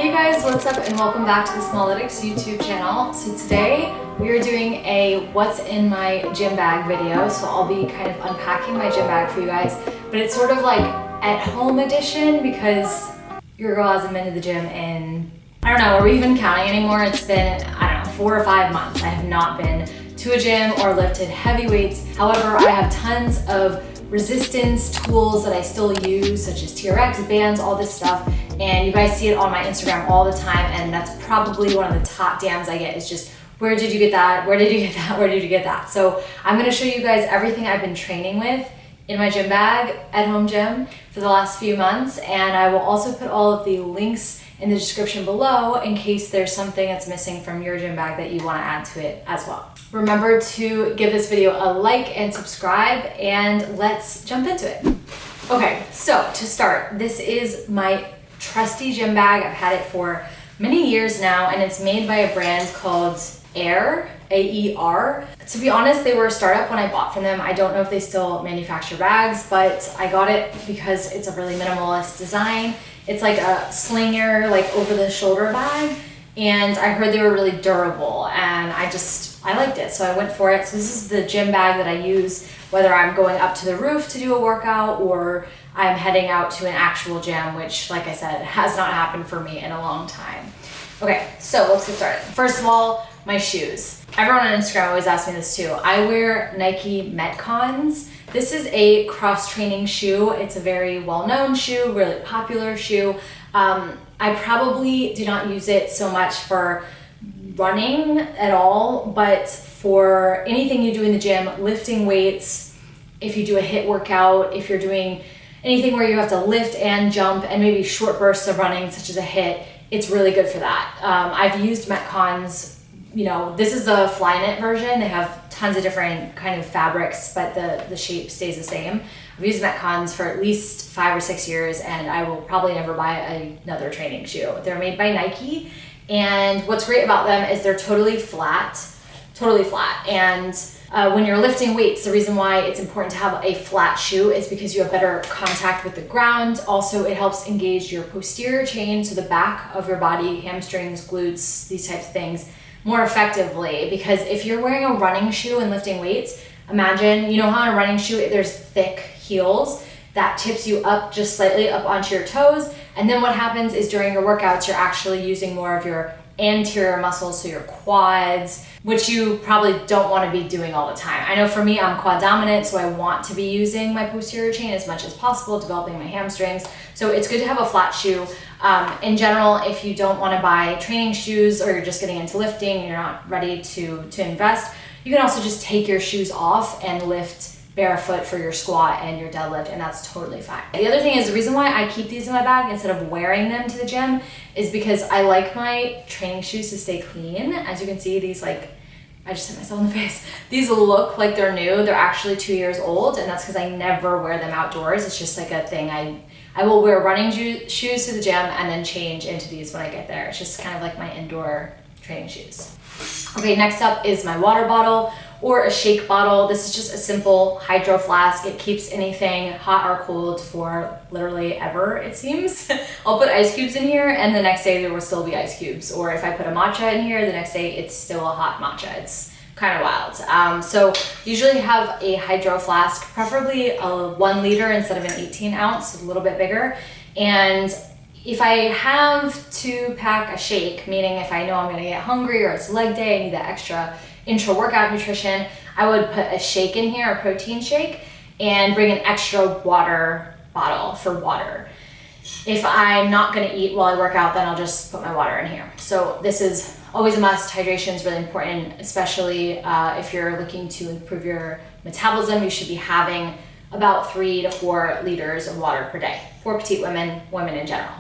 Hey guys, what's up and welcome back to the Smalletics YouTube channel. So today we are doing a what's in my gym bag video. So I'll be kind of unpacking my gym bag for you guys, but it's sort of like at home edition because your girl hasn't been to the gym in, I don't know, are we even counting anymore? It's been, I don't know, 4 or 5 months. I have not been to a gym or lifted heavy weights. However, I have tons of resistance tools that I still use, such as TRX, bands, all this stuff. And you guys see it on my Instagram all the time, and that's probably one of the top DMs I get is just, where did you get that? Where did you get that? Where did you get that? So I'm gonna show you guys everything I've been training with in my gym bag at home gym for the last few months. And I will also put all of the links in the description below in case there's something that's missing from your gym bag that you wanna add to it as well. Remember to give this video a like and subscribe, and let's jump into it. Okay, so to start, this is my trusty gym bag. I've had it for many years now, and it's made by a brand called Air, A-E-R. To be honest, they were a startup when I bought from them. I don't know if they still manufacture bags, but I got it because it's a really minimalist design. It's like a slinger, like over the shoulder bag. And I heard they were really durable, and I liked it, so I went for it. So this is the gym bag that I use whether I'm going up to the roof to do a workout or I'm heading out to an actual gym, which, like I said, has not happened for me in a long time. Okay, so let's get started. First of all, my shoes. Everyone on Instagram always asks me this too. I wear Nike Metcons. This is a cross-training shoe. It's a very well-known shoe, really popular shoe. I probably do not use it so much for running at all, but for anything you do in the gym, lifting weights, if you do a HIIT workout, if you're doing anything where you have to lift and jump and maybe short bursts of running, such as a HIIT, it's really good for that. I've used Metcons. You know, this is the Flyknit version. They have tons of different kind of fabrics, but the shape stays the same. I've used Metcons for at least 5 or 6 years, and I will probably never buy another training shoe. They're made by Nike, and what's great about them is they're totally flat. And when you're lifting weights, the reason why it's important to have a flat shoe is because you have better contact with the ground. Also, it helps engage your posterior chain, so the back of your body, hamstrings, glutes, these types of things, more effectively. Because if you're wearing a running shoe and lifting weights, imagine, you know how on a running shoe there's thick heels that tips you up just slightly up onto your toes, and then what happens is during your workouts you're actually using more of your anterior muscles, so your quads, which you probably don't want to be doing all the time. I know for me, I'm quad dominant, so I want to be using my posterior chain as much as possible, developing my hamstrings. So it's good to have a flat shoe. In general, if you don't want to buy training shoes or you're just getting into lifting, you're not ready to invest, you can also just take your shoes off and lift barefoot for your squat and your deadlift, and that's totally fine. The other thing is, the reason why I keep these in my bag instead of wearing them to the gym is because I like my training shoes to stay clean. As you can see, these, like, I just hit myself in the face. These look like they're new. They're actually 2 years old, and that's because I never wear them outdoors. It's just like a thing. I will wear running shoes to the gym and then change into these when I get there. It's just kind of like my indoor training shoes. Okay, next up is my water bottle or a shake bottle. This is just a simple hydro flask. It keeps anything hot or cold for literally ever, it seems. I'll put ice cubes in here and the next day there will still be ice cubes. Or if I put a matcha in here, the next day it's still a hot matcha. It's kind of wild. So usually have a hydro flask, preferably a 1 liter instead of an 18 ounce, a little bit bigger. And if I have to pack a shake, meaning if I know I'm gonna get hungry or it's leg day, I need that extra intra-workout nutrition, I would put a shake in here, a protein shake, and bring an extra water bottle for water. If I'm not gonna eat while I work out, then I'll just put my water in here. So this is always a must. Hydration is really important, especially if you're looking to improve your metabolism. You should be having about 3 to 4 liters of water per day for petite women in general.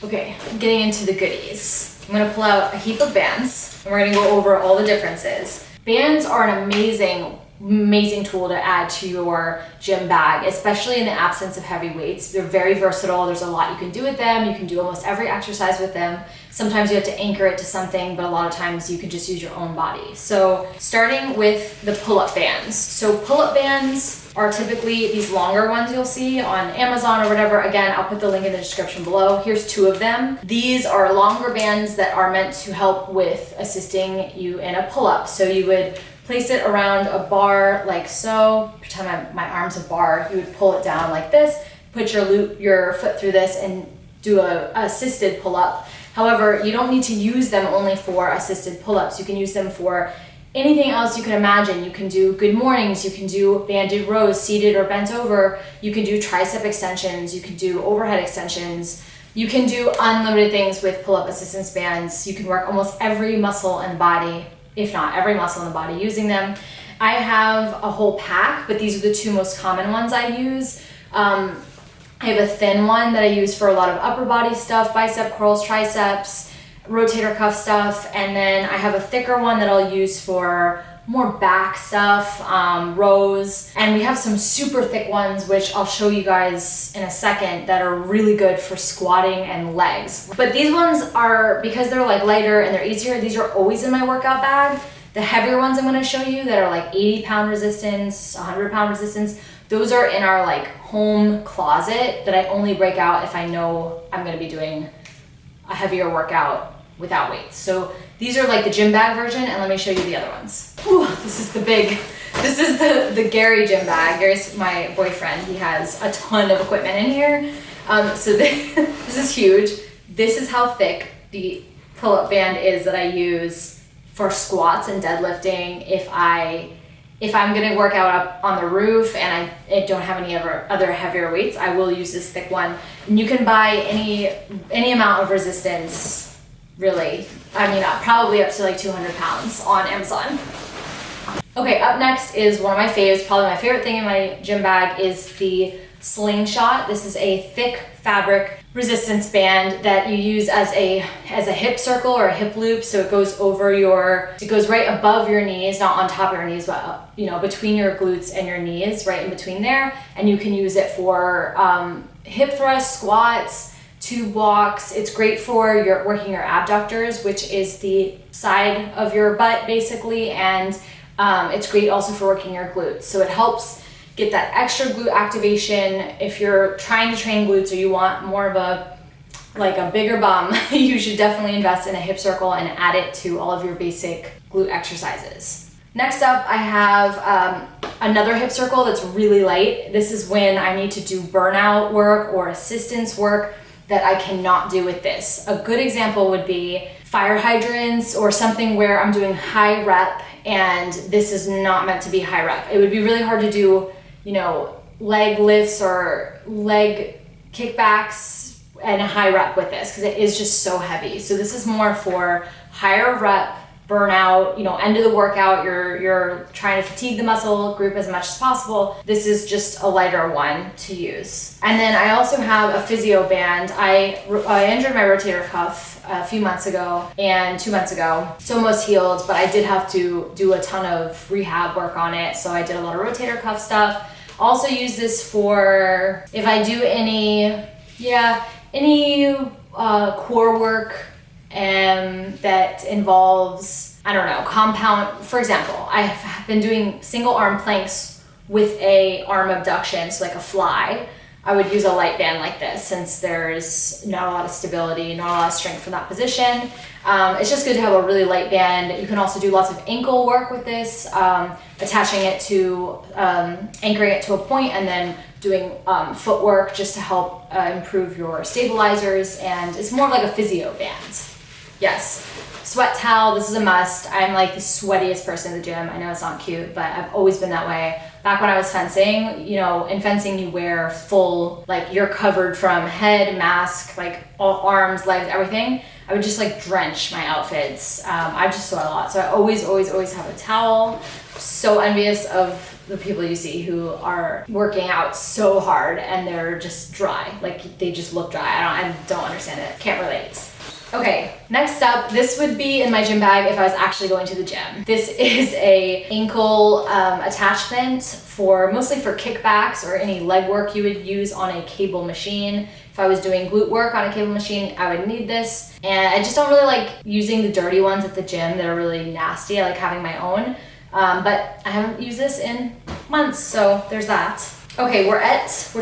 Okay, getting into the goodies. I'm gonna pull out a heap of bands and we're gonna go over all the differences. Bands are an amazing amazing tool to add to your gym bag, especially in the absence of heavy weights. They're very versatile. There's a lot you can do with them. You can do almost every exercise with them. Sometimes you have to anchor it to something, but a lot of times you can just use your own body. So starting with the pull-up bands. So pull-up bands are typically these longer ones you'll see on Amazon or whatever. Again, I'll put the link in the description below. Here's 2 of them. These are longer bands that are meant to help with assisting you in a pull-up. So you would place it around a bar like so. Pretend my arm's a bar. You would pull it down like this, put your foot through this and do a assisted pull-up. However, you don't need to use them only for assisted pull-ups. You can use them for anything else you can imagine. You can do good mornings, you can do banded rows, seated or bent over. You can do tricep extensions, you can do overhead extensions. You can do unlimited things with pull-up assistance bands. You can work almost every muscle in the body, if not every muscle in the body using them. I have a whole pack, but these are the 2 most common ones I use. I have a thin one that I use for a lot of upper body stuff, bicep curls, triceps, rotator cuff stuff, and then I have a thicker one that I'll use for more back stuff, rows, and we have some super thick ones which I'll show you guys in a second that are really good for squatting and legs. But these ones are, because they're like lighter and they're easier, these are always in my workout bag. The heavier ones I'm going to show you that are like 80-pound resistance, 100-pound resistance, those are in our like home closet that I only break out if I know I'm going to be doing a heavier workout without weights. So these are like the gym bag version, and let me show you the other ones. Whew, this is the Gary gym bag. Gary's my boyfriend. He has a ton of equipment in here. So this is huge. This is how thick the pull-up band is that I use for squats and deadlifting. If I'm gonna work out up on the roof and I don't have any other heavier weights, I will use this thick one. And you can buy any amount of resistance, really. I mean, probably up to like 200 pounds on Amazon. Okay, up next is one of my faves, probably my favorite thing in my gym bag is the Slingshot. This is a thick fabric resistance band that you use as a hip circle or a hip loop. So it goes right above your knees, not on top of your knees, but between your glutes and your knees, right in between there. And you can use it for hip thrusts, squats, tube walks. It's great for working your abductors, which is the side of your butt basically, and it's great also for working your glutes. So it helps get that extra glute activation. If you're trying to train glutes or you want more of a bigger bum, you should definitely invest in a hip circle and add it to all of your basic glute exercises. Next up, I have another hip circle that's really light. This is when I need to do burnout work or assistance work that I cannot do with this. A good example would be fire hydrants or something where I'm doing high rep and this is not meant to be high rep. It would be really hard to do, leg lifts or leg kickbacks and a high rep with this because it is just so heavy. So this is more for higher rep, burnout, end of the workout, you're trying to fatigue the muscle group as much as possible. This is just a lighter one to use. And then I also have a Physio band. I injured my rotator cuff a few months ago and 2 months ago. It's almost healed, but I did have to do a ton of rehab work on it. So I did a lot of rotator cuff stuff. Also use this for if I do any core work that involves, compound. For example, I've been doing single arm planks with a arm abduction, so like a fly. I would use a light band like this since there's not a lot of stability, not a lot of strength for that position. It's just good to have a really light band. You can also do lots of ankle work with this, attaching it to, anchoring it to a point and then doing footwork just to help improve your stabilizers. And it's more of like a physio band. Yes. Sweat towel, this is a must. I'm like the sweatiest person in the gym. I know it's not cute, but I've always been that way. Back when I was fencing, in fencing you wear full, you're covered from head, mask, all arms, legs, everything. I would just drench my outfits. I just sweat a lot. So I always have a towel. So envious of the people you see who are working out so hard and they're just dry. They just look dry. I don't understand it. Can't relate. Okay, next up, this would be in my gym bag if I was actually going to the gym. This is a ankle attachment mostly for kickbacks or any leg work you would use on a cable machine. If I was doing glute work on a cable machine, I would need this. And I just don't really like using the dirty ones at the gym that are really nasty. I like having my own, but I haven't used this in months, so there's that. Okay, we're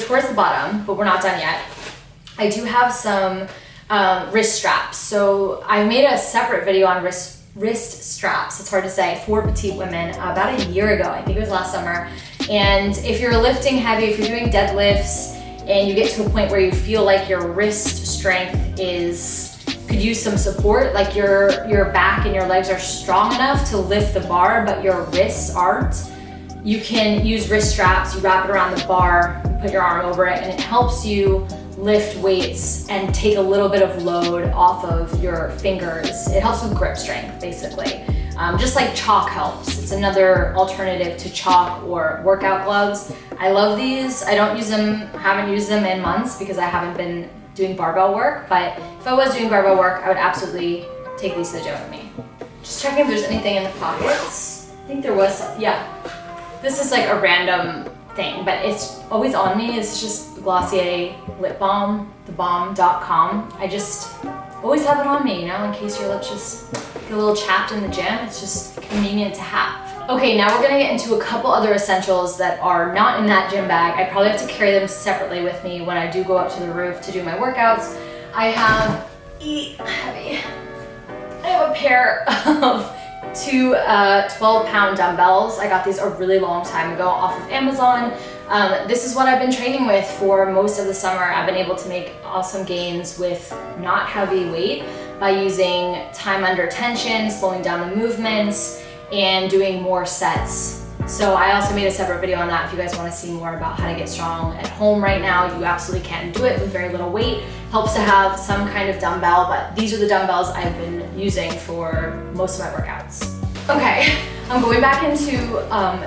towards the bottom, but we're not done yet. I do have some wrist straps. So I made a separate video on wrist straps, it's hard to say, for petite women about a year ago. I think it was last summer. And if you're lifting heavy, if you're doing deadlifts and you get to a point where you feel like your wrist strength could use some support, like your back and your legs are strong enough to lift the bar, but your wrists aren't, you can use wrist straps. You wrap it around the bar, you put your arm over it, and it helps you lift weights and take a little bit of load off of your fingers. It helps with grip strength, basically. Just like chalk helps. It's another alternative to chalk or workout gloves. I love these. I haven't used them in months because I haven't been doing barbell work, but if I was doing barbell work, I would absolutely take these to the gym with me. Just checking if there's anything in the pockets. I think there was, yeah. This is like a random thing, but it's always on me. It's just Glossier lip balm, thebomb.com. I just always have it on me, in case your lips just get a little chapped in the gym. It's just convenient to have. Okay, now we're gonna get into a couple other essentials that are not in that gym bag. I probably have to carry them separately with me when I do go up to the roof to do my workouts. I have a pair of two 12-pound dumbbells. I got these a really long time ago off of Amazon. This is what I've been training with for most of the summer. I've been able to make awesome gains with not heavy weight by using time under tension, slowing down the movements, and doing more sets. So I also made a separate video on that if you guys want to see more about how to get strong at home right now. You absolutely can do it with very little weight. Helps to have some kind of dumbbell, but these are the dumbbells I've been using for most of my workouts. Okay, I'm going back into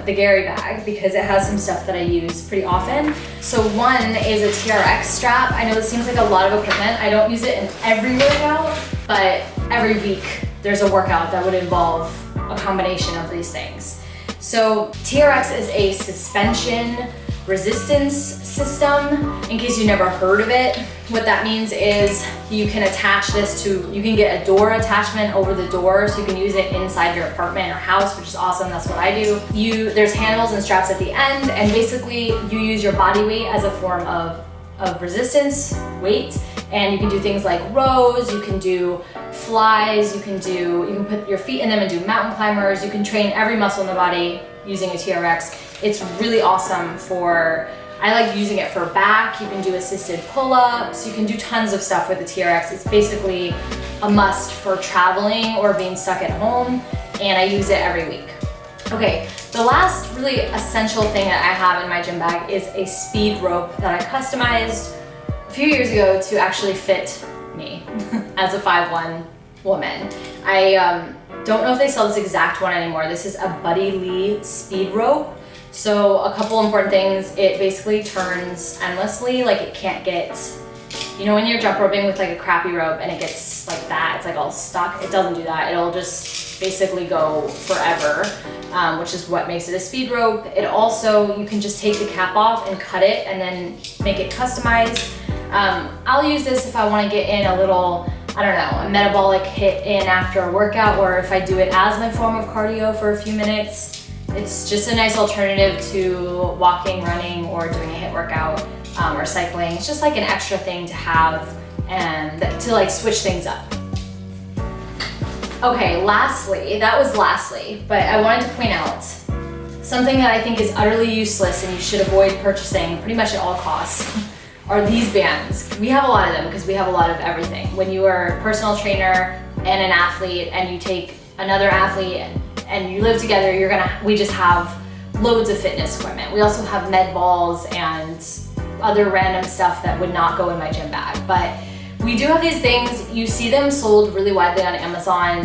the Gary bag because it has some stuff that I use pretty often. So one is a TRX strap. I know this seems like a lot of equipment. I don't use it in every workout, but every week there's a workout that would involve a combination of these things. So TRX is a suspension resistance system. In case you never heard of it, what that means is you can attach this to, you can get a door attachment over the door, so you can use it inside your apartment or house, which is awesome. That's what I do. There's handles and straps at the end, and basically you use your body weight as a form of resistance, weight, and you can do things like rows, you can do flies, you can put your feet in them and do mountain climbers. You can train every muscle in the body using a TRX. It's really awesome I like using it for back. You can do assisted pull-ups. You can do tons of stuff with the TRX. It's basically a must for traveling or being stuck at home, and I use it every week. Okay, the last really essential thing that I have in my gym bag is a speed rope that I customized a few years ago to actually fit me as a 5'1" woman. I don't know if they sell this exact one anymore. This is a Buddy Lee speed rope. So a couple important things, it basically turns endlessly, like it can't get, when you're jump roping with like a crappy rope and it gets like that, it's like all stuck, it doesn't do that. It'll just basically go forever, which is what makes it a speed rope. It also, you can just take the cap off and cut it and then make it customized. I'll use this if I want to get in a little, a metabolic hit in after a workout, or if I do it as my form of cardio for a few minutes. It's just a nice alternative to walking, running, or doing a HIIT workout or cycling. It's just like an extra thing to have and to like switch things up. Okay, that was lastly, but I wanted to point out something that I think is utterly useless and you should avoid purchasing pretty much at all costs are these bands. We have a lot of them because we have a lot of everything. When you are a personal trainer and an athlete and you take another athlete and you live together, we just have loads of fitness equipment. We also have med balls and other random stuff that would not go in my gym bag. But we do have these things. You see them sold really widely on Amazon.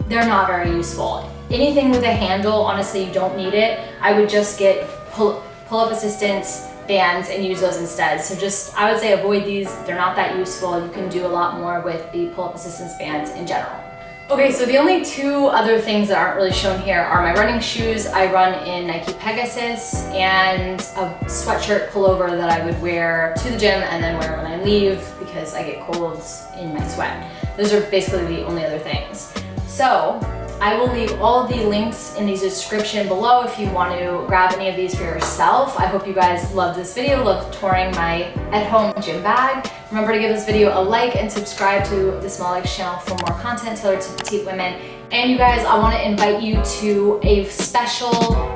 They're not very useful. Anything with a handle, honestly, you don't need it. I would just get pull-up assistance, bands and use those instead. So just, I would say avoid these. They're not that useful. You can do a lot more with the pull-up assistance bands in general. Okay, so the only two other things that aren't really shown here are my running shoes. I run in Nike Pegasus, and a sweatshirt pullover that I would wear to the gym and then wear when I leave because I get colds in my sweat. Those are basically the only other things. So I will leave all of the links in the description below if you want to grab any of these for yourself. I hope you guys loved this video, loved touring my at-home gym bag. Remember to give this video a like and subscribe to the Smalletics channel for more content tailored to petite women. And you guys, I want to invite you to a special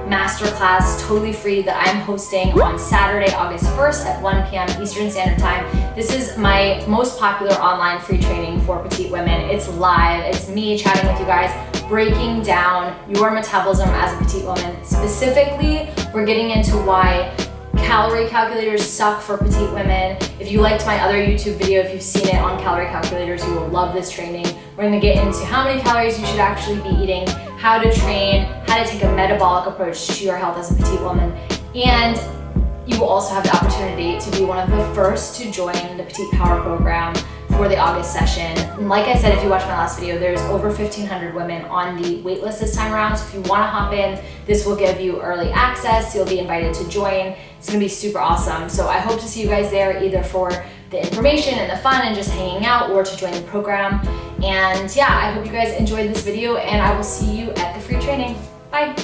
masterclass, totally free, that I'm hosting on Saturday, August 1st at 1 p.m. Eastern Standard Time. This is my most popular online free training for petite women. It's live. It's me chatting with you guys, breaking down your metabolism as a petite woman. Specifically, we're getting into why calorie calculators suck for petite women. If you liked my other YouTube video, if you've seen it on calorie calculators, you will love this training. We're gonna get into how many calories you should actually be eating, how to train, how to take a metabolic approach to your health as a petite woman, and you will also have the opportunity to be one of the first to join the Petite Power Program for the August session. And like I said, if you watched my last video, there's over 1,500 women on the wait list this time around. So if you wanna hop in, this will give you early access. You'll be invited to join. It's gonna be super awesome. So I hope to see you guys there, either for the information and the fun and just hanging out, or to join the program. And yeah, I hope you guys enjoyed this video, and I will see you at the free training. Bye.